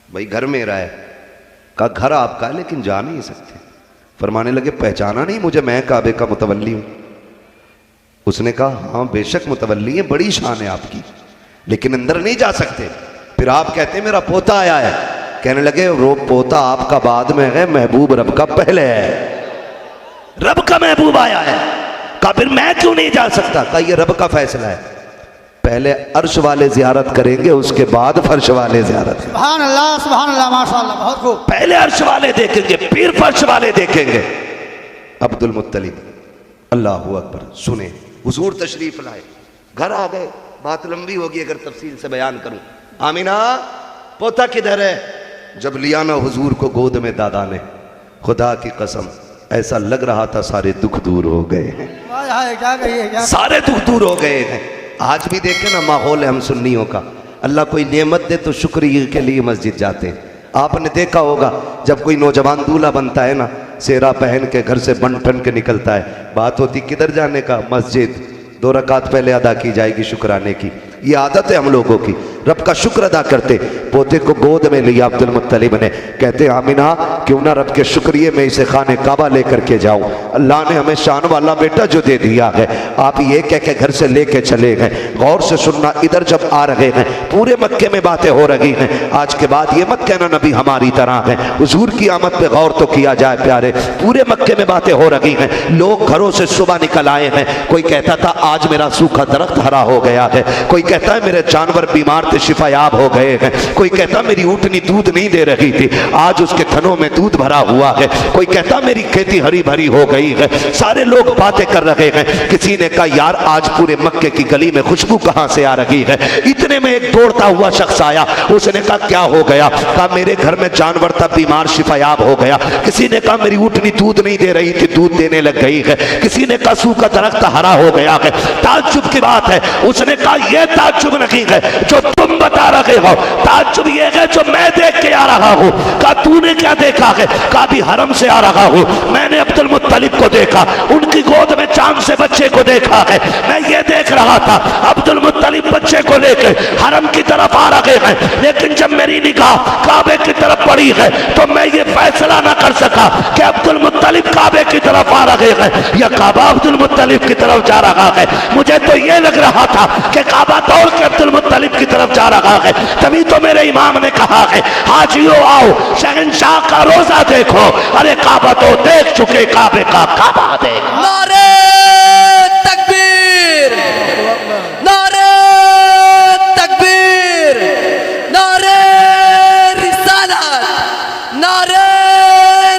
भाई, घर मेरा है। कहा घर आपका है लेकिन जा नहीं सकते। फरमाने लगे पहचाना नहीं मुझे, मैं काबे का मुतवल्ली हूं। उसने कहा हाँ बेशक मुतवल्ली है, बड़ी शान है आपकी, लेकिन अंदर नहीं जा सकते। फिर आप कहते मेरा पोता आया है, कहने लगे वो पोता आपका बाद में है, महबूब रब का पहले है, रब का महबूब आया है। कहा फिर मैं क्यों नहीं जा सकता? कहा ये रब का फैसला है, पहले अर्श वाले जियारत करेंगे, उसके बाद फर्श वाले जियारत। सुभान अल्लाह माशाअल्लाह, बहुत खूब। पहले अर्श वाले देखेंगे फिर फर्श वाले देखेंगे। अब्दुल मुत्तलिब, अल्लाहू अकबर। सुने हुजूर तशरीफ लाए, घर आ गए, बात लंबी होगी अगर तफसील से बयान करूं। आमीना पोता किधर है? जब लिया ना हुजूर को गोद में दादा ने, खुदा की कसम ऐसा लग रहा था सारे दुख दूर हो गए हैं। हाय हाय क्या कहिए क्या। सारे दुख दूर हो गए हैं। आज भी देखे ना माहौल है हम सुन्नियों का, अल्लाह कोई नेमत दे तो शुक्रिया के लिए मस्जिद जाते हैं। आपने देखा होगा जब कोई नौजवान दूल्हा बनता है ना, सेहरा पहन के घर से बन ठन के निकलता है, बात होती किधर जाने का, मस्जिद। 2 रकात पहले अदा की जाएगी शुक्राने की। ये आदत है हम लोगों की, रब का शुक्र अदा करते। पोते को गोद में लिया अब्दुल मुत्तलिब ने, कहते आमिना क्यों ना रब के शुक्रिया में इसे खाने काबा लेकर के जाऊं। अल्लाह ने हमें शान वाला बेटा जो दे दिया है, आप ये कह के घर से लेके चले गए। गौर से सुनना, इधर जब आ रहे हैं पूरे मक्के में बातें हो रही हैं। आज के बाद ये मत कहना नबी हमारी तरह है, हुजूर की आमद पे गौर तो किया जाए प्यारे। पूरे मक्के में बातें हो रही हैं, लोग घरों से सुबह निकल आए हैं। कोई कहता था आज मेरा सूखा दरख्त हरा हो गया है, कोई कहता है मेरे जानवर बीमार थे शिफायाब हो गए हैं, कोई कहता मेरी ऊँटनी दूध नहीं दे रही थी आज उसके थनों में दूध भरा हुआ है, कोई कहता मेरी खेती हरी भरी हो गई है। सारे लोग बातें कर रहे हैं। किसी ने कहा यार आज पूरे मक्के की गली में खुशबू कहां से आ रही है। इतने में एक दौड़ता हुआ शख्स आया, उसने कहा क्या हो गया। कहा मेरे घर में जानवर था बीमार शिफायाब हो गया। किसी ने कहा मेरी ऊँटनी दूध नहीं दे रही थी दूध देने लग गई है। किसी ने कहा सूखा दरख्त हरा हो गया है। ताज्जुब की बात है। उसने कहा यह ताज्जुब नहीं है जो तुम बता रहे हो, ताज्जुब ये है जो मैं देख के आ रहा हूँ। कहा तूने क्या देखा है। कहा भी हरम से आ रहा हूँ, मैंने अब्दुल मुत्तलिब को देखा, उनकी गोद में चांद से बच्चे को देखा है। मैं ये देख रहा था अब्दुल मुत्तलिब बच्चे को लेकर हरम की तरफ आ रहे हैं, लेकिन जब मेरी निगाह काबे की तरफ पड़ी है तो मैं ये फैसला ना कर सका कि अब्दुल मुत्तलिब काबे की तरफ आ रहे हैं या काबा अब्दुल मुत्तलिब की तरफ जा रहा है। मुझे तो ये लग रहा था कि काबा दौड़ के अब्दुल मुत्तलिब की तरफ जा रहा है। तभी तो मेरे इमाम ने कहा है हाजियो आओ शहंशाह का रोजा देखो। अरे काबा तो देख चुके, काबे का काबा देखो। नारे तकबीर, नारे तकबीर, नारे रिसालत, नारे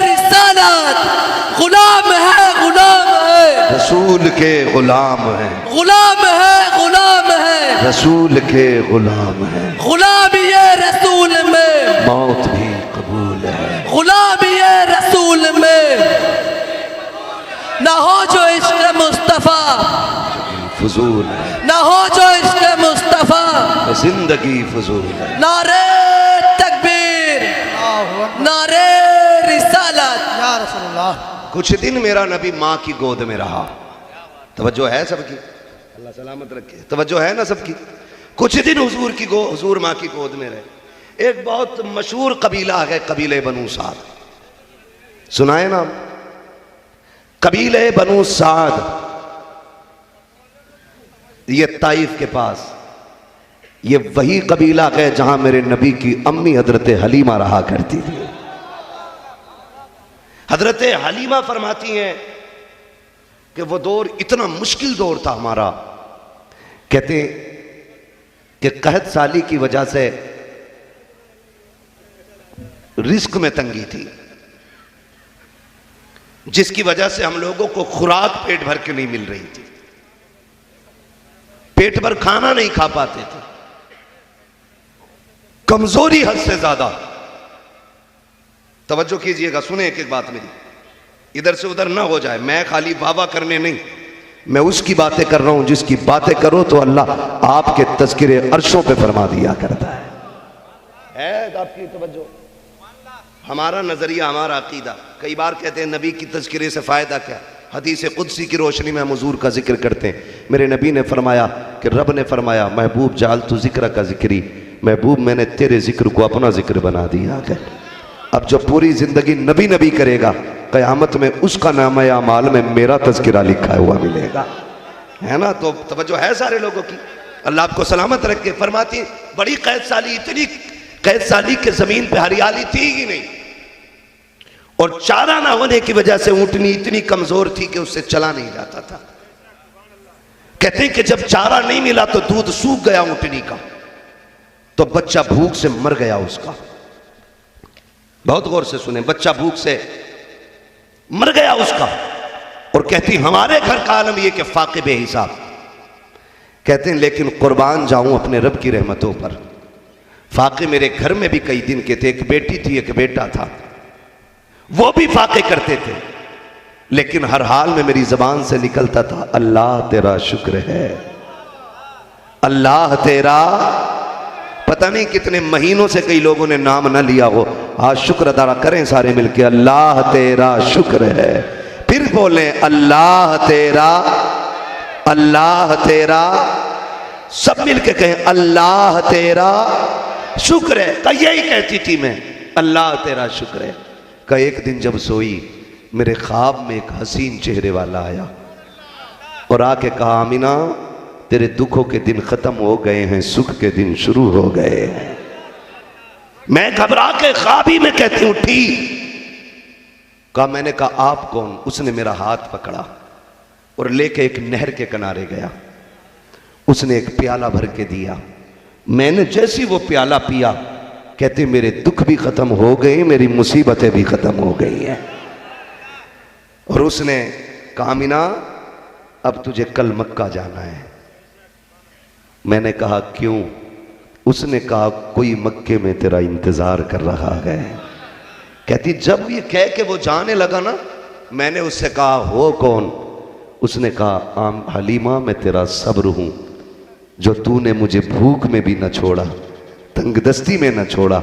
रिसालत। गुलाम है, गुलाम है, रसूल के गुलाम हैं, गुलाम है, गुलाम है, रसूल के गुलाम हैं। गुलाम ये रसूल में, मौत भी कबूल है, गुलाम ये रसूल में। ना हो जो इश्क मुस्तफा, फजूल है, ना हो जो इश्क मुस्तफा। जिंदगी फजूल है। नारे तकबीर, नारे रिसालत। या रसूलुल्लाह। कुछ दिन मेरा नबी माँ की गोद में रहा। तवज्जो है सबकी, अल्लाह सलामत रखे। तवज्जो है ना सबकी। कुछ दिन हुजूर माँ की गोद में रहे। एक बहुत मशहूर कबीला है कबीले बनु साद, सुनाए नाम? कबीले बनु साद, ये ताइफ के पास, ये वही कबीला है जहां मेरे नबी की अम्मी हजरत हलीमा रहा करती थी। हजरत हलीमा फरमाती हैं कि वो दौर इतना मुश्किल दौर था हमारा। कहते कि कहत साली की वजह से रिस्क में तंगी थी, जिसकी वजह से हम लोगों को खुराक पेट भर के नहीं मिल रही थी, पेट भर खाना नहीं खा पाते थे, कमजोरी हद से ज्यादा। तवज्जो कीजिएगा, सुने एक एक बात मेरी, इधर से उधर ना हो जाए। मैं खाली वावा करने नहीं, मैं उसकी बातें कर रहा हूं जिसकी बातें करो तो अल्लाह आपके तज़किरे अर्शों पे फरमा दिया करता है आपकी तवज्जो। हमारा नजरिया, हमारा अकीदा, कई बार कहते हैं नबी की तज़किरे से फायदा क्या। हदीस कुदसी की रोशनी में हम हुजूर का जिक्र करते हैं। मेरे नबी ने फरमाया कि रब ने फरमाया महबूब जाल तू जिक्र का जिक्री, महबूब मैंने तेरे जिक्र को अपना जिक्र बना दिया है। अब जो पूरी जिंदगी नबी नबी करेगा, क़यामत में उसका नाम अमाल में मेरा तज़किरा लिखा हुआ मिलेगा, है ना। तो तवज्जो है सारे लोगों की, अल्लाह आपको सलामत रखे। फरमाती बड़ी कैद साली, इतनी कैद साली के जमीन पे हरियाली थी ही नहीं, और चारा ना होने की वजह से ऊँटनी इतनी कमजोर थी कि उससे चला नहीं जाता था। कहते हैं कि जब चारा नहीं मिला तो दूध सूख गया ऊँटनी का, तो बच्चा भूख से मर गया उसका। बहुत गौर से सुने, बच्चा भूख से मर गया उसका। और कहती हमारे घर का आलम यह कि फाके बेहिसाब। कहते हैं लेकिन कुर्बान जाऊं अपने रब की रहमतों पर, फाके मेरे घर में भी कई दिन के थे, एक बेटी थी एक बेटा था, वो भी फाके करते थे, लेकिन हर हाल में मेरी जबान से निकलता था अल्लाह तेरा शुक्र है, अल्लाह तेरा। पता नहीं कितने महीनों से कई लोगों ने नाम ना लिया हो, आज शुक्र अदा करें सारे मिलके, अल्लाह तेरा शुक्र है। फिर बोले अल्लाह तेरा, अल्लाह तेरा, सब मिलके कहें अल्लाह तेरा शुक्र है। का यही कहती थी मैं, अल्लाह तेरा शुक्र है। का एक दिन जब सोई, मेरे ख्वाब में एक हसीन चेहरे वाला आया और आके कहा आमिना तेरे दुखों के दिन खत्म हो गए हैं, सुख के दिन शुरू हो गए हैं। मैं घबरा के ख्वाब ही में कहती हूं ठीक। कहा मैंने कहा आप कौन? उसने मेरा हाथ पकड़ा और लेके एक नहर के किनारे गया, उसने एक प्याला भर के दिया। मैंने जैसी वो प्याला पिया, कहते मेरे दुख भी खत्म हो गए, मेरी मुसीबतें भी खत्म हो गई हैं। और उसने कहा आमिना अब तुझे कल मक्का जाना है। मैंने कहा क्यों? उसने कहा कोई मक्के में तेरा इंतजार कर रहा है। कहती जब ये कह के वो जाने लगा ना, मैंने उससे कहा हो कौन? उसने कहा आम हलीमा मैं तेरा सब्र हूं, जो तूने मुझे भूख में भी न छोड़ा, तंगदस्ती में न छोड़ा,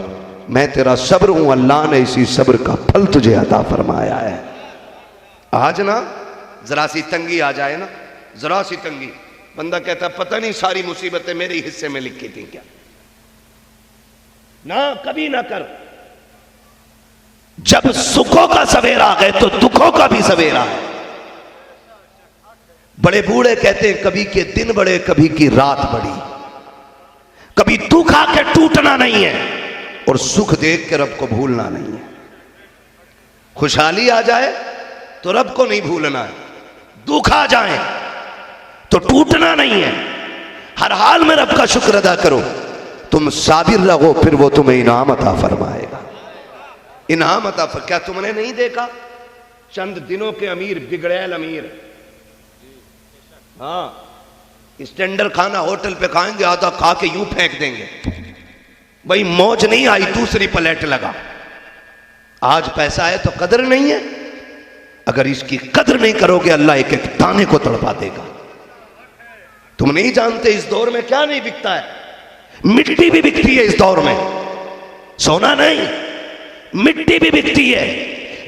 मैं तेरा सब्र हूं, अल्लाह ने इसी सब्र का फल तुझे अता फरमाया है। आज ना जरा सी तंगी आ जाए ना, जरा सी तंगी, बंदा कहता पता नहीं सारी मुसीबतें मेरे हिस्से में लिखी थी क्या। ना कभी ना कर, जब सुखों का सवेरा आ गए तो दुखों का भी सवेरा है। बड़े बूढ़े कहते हैं कभी के दिन बड़े कभी की रात बड़ी, कभी दुख आके टूटना नहीं है और सुख देख के रब को भूलना नहीं है। खुशहाली आ जाए तो रब को नहीं भूलना है, दुख आ जाए तो टूटना नहीं है। हर हाल में रब का शुक्र अदा करो, तुम साबिर रहो, फिर वो तुम्हें इनाम अता फरमाएगा। इनाम अता क्या तुमने नहीं देखा चंद दिनों के अमीर बिगड़ैल अमीर, हाँ स्टैंडर्ड खाना होटल पे खाएंगे, आधा खा के यूं फेंक देंगे, भाई मौज नहीं आई दूसरी प्लेट लगा। आज पैसा है तो कदर नहीं है, अगर इसकी कदर नहीं करोगे अल्लाह एक एक दाने को तड़पा देगा। तुम नहीं जानते इस दौर में क्या नहीं बिकता है, मिट्टी भी बिकती है इस दौर में, सोना नहीं मिट्टी भी बिकती है,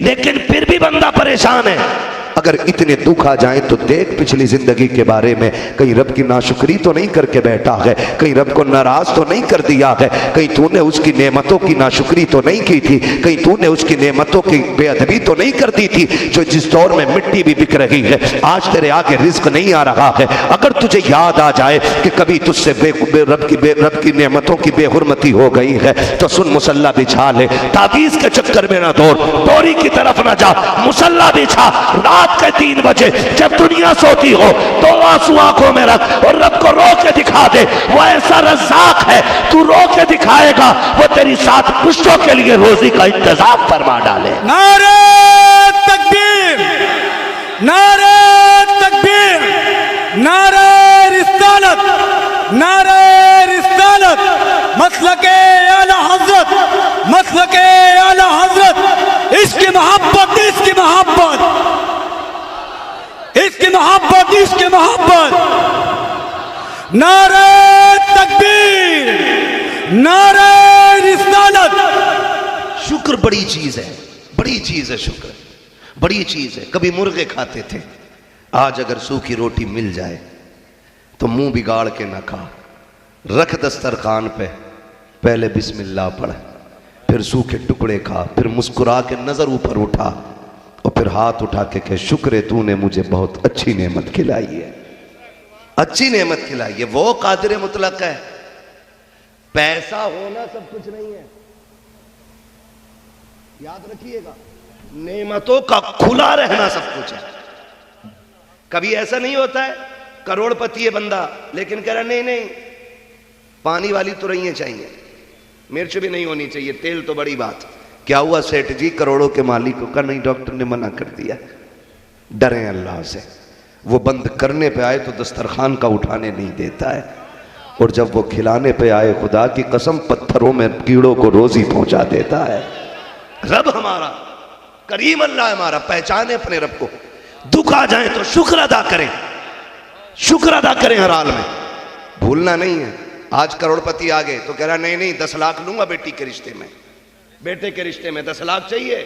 लेकिन फिर भी बंदा परेशान है। अगर इतने दुख आ जाएं तो देख पिछली जिंदगी के बारे में, कहीं रब की नाशुक्री तो नहीं करके बैठा है, कहीं रब को नाराज तो नहीं कर दिया है, कहीं तूने उसकी नेमतों की नाशुक्री तो नहीं की थी, कहीं तूने उसकी नेमतों की बेअदबी तो नहीं कर दी थी। जो जिस दौर में मिट्टी भी बिक रही है, आज तेरे आगे रिज्क नहीं आ रहा है, अगर तुझे याद आ जाए कि कभी तुझसे रब की नेमतों की बेहुरमती हो गई है तो सुन मुसल्ला बिछा ले, तावीज के चक्कर में ना दौड़, बोरी की तरफ ना जा, मुसल्ला बिछा, रात के 3 बजे जब दुनिया सोती हो तो आंसू आंखों में रख और रब को रो के दिखा दे। वो ऐसा रज़्ज़ाक है, तू रो के दिखाएगा, वो तेरी 7 पुश्तों के लिए रोजी का इंतजाम फरमा डाले। नारे तकबीर, नारे तकबीर, नारे रिसालत, नारे रिसालत, मसलके आला हजरत, मसलके आला हजरत, इसकी मोहब्बत, इसकी मोहब्बत, इसकी मोहब्बत, इसकी मोहब्बत। नारे तकबीर, नारे रिसालत। शुक्र बड़ी चीज है, बड़ी चीज है शुक्र, बड़ी चीज है। कभी मुर्गे खाते थे, आज अगर सूखी रोटी मिल जाए तो मुंह बिगाड़ के ना खा, रख दस्तरखान पे, पहले बिस्मिल्लाह पढ़, फिर सूखे टुकड़े खा, फिर मुस्कुरा के नजर ऊपर उठा और फिर हाथ उठा के कहे शुक्र है तूने मुझे बहुत अच्छी नेमत खिलाई है, अच्छी नेमत खिलाई है। वो कादिर मुतलक है, पैसा होना सब कुछ नहीं है, याद रखिएगा, नेमतों का खुला रहना सब कुछ है। कभी ऐसा नहीं होता है करोड़पति है बंदा लेकिन कह रहा नहीं नहीं पानी वाली तो नहीं चाहिए, मिर्च भी नहीं होनी चाहिए, तेल तो बड़ी बात। क्या हुआ सेठ जी करोड़ों के मालिक को? नहीं डॉक्टर ने मना कर दिया। डरें अल्लाह से, वो बंद करने पे आए तो दस्तरखान का उठाने नहीं देता है। और जब वो खिलाने पे आए, खुदा की कसम पत्थरों में कीड़ों को रोजी पहुंचा देता है। रब हमारा करीम अल्लाह हमारा, पहचाने अपने रब को। दुख आ जाए तो शुक्र अदा करें, शुक्र अदा करें हर हाल में, भूलना नहीं है। आज करोड़पति आ गए तो कह रहा नहीं नहीं 10 लाख लूंगा बेटी के रिश्ते में, बेटे के रिश्ते में 10 लाख चाहिए,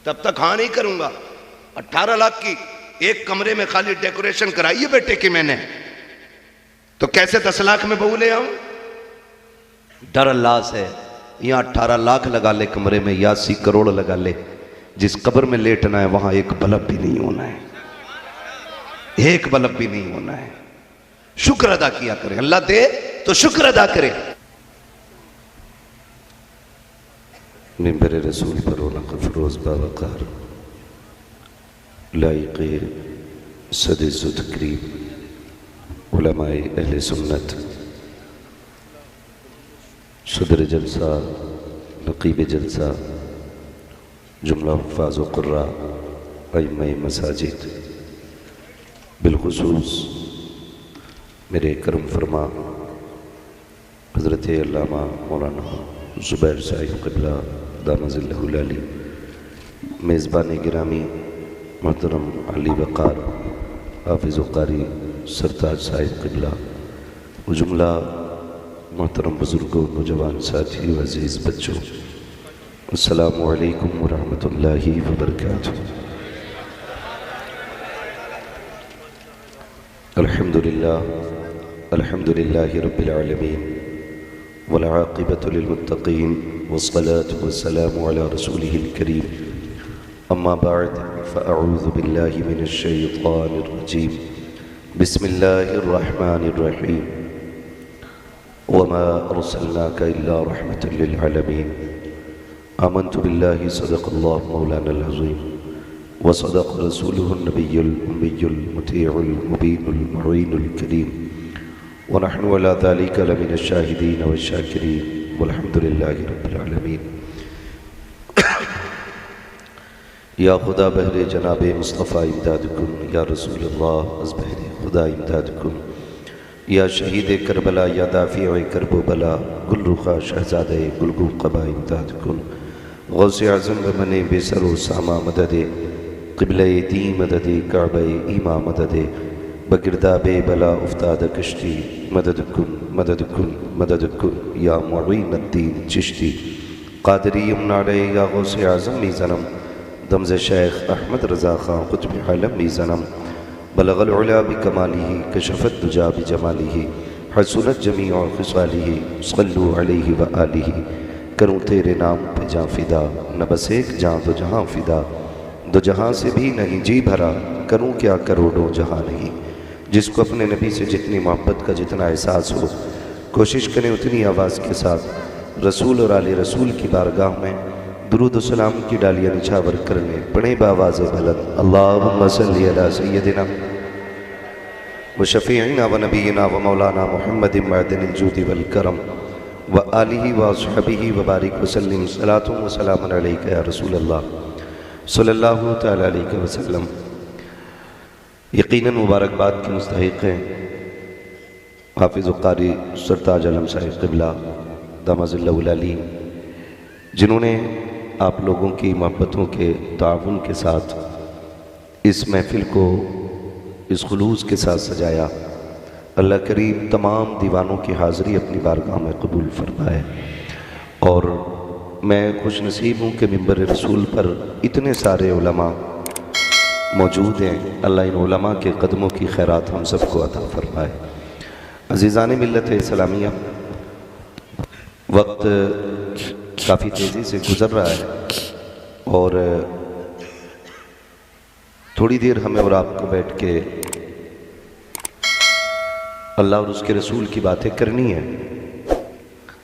तब तक हाँ नहीं करूंगा। 18 लाख की एक कमरे में खाली डेकोरेशन कराई है बेटे की मैंने, तो कैसे 10 लाख में बहू ले आऊं? डर अल्लाह से। यहां 18 लाख लगा ले कमरे में या 80 करोड़ लगा ले, जिस कब्र में लेटना है वहां एक बल्ब भी नहीं होना है, एक बल्ब भी नहीं होना है। शुक्र अदा किया करें, अल्लाह दे तो शुक्र अदा करें। मिंबर रसूल पर रौनक फरोज बावकार लाइक़े सदे तकरीब उलमाए अहले सुन्नत, सदर जलसा, नकीब जलसा, जुमला हुफ़ाज़ व क़ुर्रा, अइम्मा मसाजिद, बिलख़ुसूस मेरे करम फरमा हज़रत अल्लामा मौलाना ज़ुबैर साहिब क़िबला दामज़िल्लहुल अली, मेज़बान गिरामी मोहतरम अली वक़ार हाफ़िज़ कारी सरताज साहिब क़िबला, जुमला मोहतरम बुज़ुर्गों, नौजवान साथी व अज़ीज़ बच्चों, अस्सलामु अलैकुम व रहमतुल्लाहि व बरकातुहू। अल्हम्दुलिल्लाहि रब्बिल आलमीन वल आक़िबतु लिल मुत्तक़ीन वस्सलातु वस्सलामु अला रसूलिहिल करीम, अम्मा बअद फ़अऊज़ु बिल्लाहि मिनश शैतानिर रजीम, बिस्मिल्लाहिर रहमानिर रहीम, वमा अर्सलनाका इल्ला रहमतल लिल आलमीन, आमन्तु बिल्लाहि सदक़ल्लाहु मौलानल अज़ीम व सदक़ रसूलुहुन नबियुल उम्मियुल मुतीउल मुबीनुल मुईनुल करीम, व नहनु अला ज़ालिका लमिनश शाहिदीन व शाकिरीन वल्हम्दुलिल्लाहि रब्बिल आलमीन। या खुदा बहरे जनाबे मुस्तफ़ा इमदादकुम, या रसूलल्लाह अज़ बहरे खुदा इमदादकुम, या शहीद करबला, या दाफ़िए करबो बला, गुलरुखा शहज़ादे गुलगुल क़बा इमदादकुम, गौसे आज़म बने बेसरो सामा मददे, क़िबले दी मददे, काबे ईमा मददे, बगिरदाबे बला उफ्ताद कश्ती, मददकुम मददकुम मददकुम, या मुईनुद्दीन चिश्ती क़ादरी यमनाड़े, या गौसे आज़म मीज़नम, दमज़ शेख अहमद रज़ा ख़ां क़ुत्ब आलम मीज़नम, बलगल उला बिकमालिही कशफ़त दुजा बिजमालिही, हसनत जमीअ ख़िसालिही, सल्लु अलैहि व आलिही। करूँ तेरे नाम पे जाँ फ़िदा, न बस एक जाँ दो जहाँ फ़िदा, दो जहाँ से भी नहीं जी भरा, करूँ क्या करोड़ों जहाँ नहीं। जिसको अपने नबी से जितनी मोहब्बत का जितना एहसास हो, कोशिश करें उतनी आवाज़ के साथ रसूल और आले रसूल की बारगाह में दुरूद सलाम की डालियाँ निछावर करने पढ़े बावाज़ बुलंद, अल्लाहुम्मा सल्ली अला सय्यदिना व शफ़ीइना व नबीना व मौलाना मुहम्मदिन मअदिनिल जूदि वल करम व आलिही व अस्हबिही व बारिक वसल्लिम, सलातुन व सलामुन अलैका या रसूलल्लाह सल्लल्लाहु तआला अलैहि वसल्लम। यकीनन मुबारकबाद के मुस्तहिक़ हैं हाफ़िज़ कारी सरताज आलम साहिब क़िबला दामज़िल्लहुल अली, जिन्होंने आप लोगों की मोहब्बतों के ताउन के साथ इस महफ़िल को इस खुलूस के साथ सजाया। अल्लाह करीम तमाम दीवानों की हाज़िरी अपनी बारगाह में कबूल फरमाए। और मैं खुश नसीब हूँ कि मिंबर रसूल पर इतने सारे उलमा मौजूद हैं। अल्लाह इन उलमा के कदमों की खैरात हम सबको अता फरमाए। अज़ीज़ान मिल्लत इस्लामिया, वक्त काफ़ी तेज़ी से गुज़र रहा है और थोड़ी देर हमें और आपको बैठ के अल्लाह और उसके रसूल की बातें करनी है।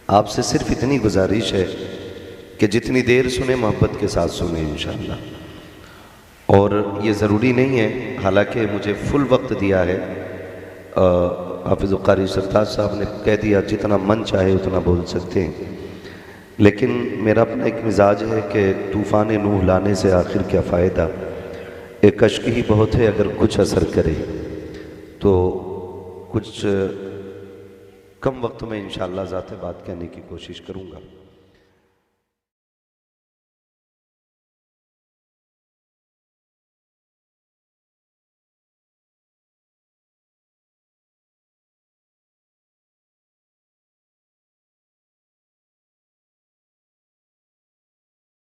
आपसे सिर्फ इतनी गुजारिश है कि जितनी देर सुने मोहब्बत के साथ सुने इंशाअल्लाह। और ये ज़रूरी नहीं है, हालांकि मुझे फुल वक्त दिया है हाफ़िज़ कारी सरताज साहब ने कह दिया जितना मन चाहे उतना बोल सकते हैं, लेकिन मेरा अपना एक मिजाज है कि तूफ़ान नूह लाने से आखिर क्या फ़ायदा, एक अश्क ही बहुत है अगर कुछ असर करे। तो कुछ कम वक्त में इंशाअल्लाह ज़ाते बात कहने की कोशिश करूँगा।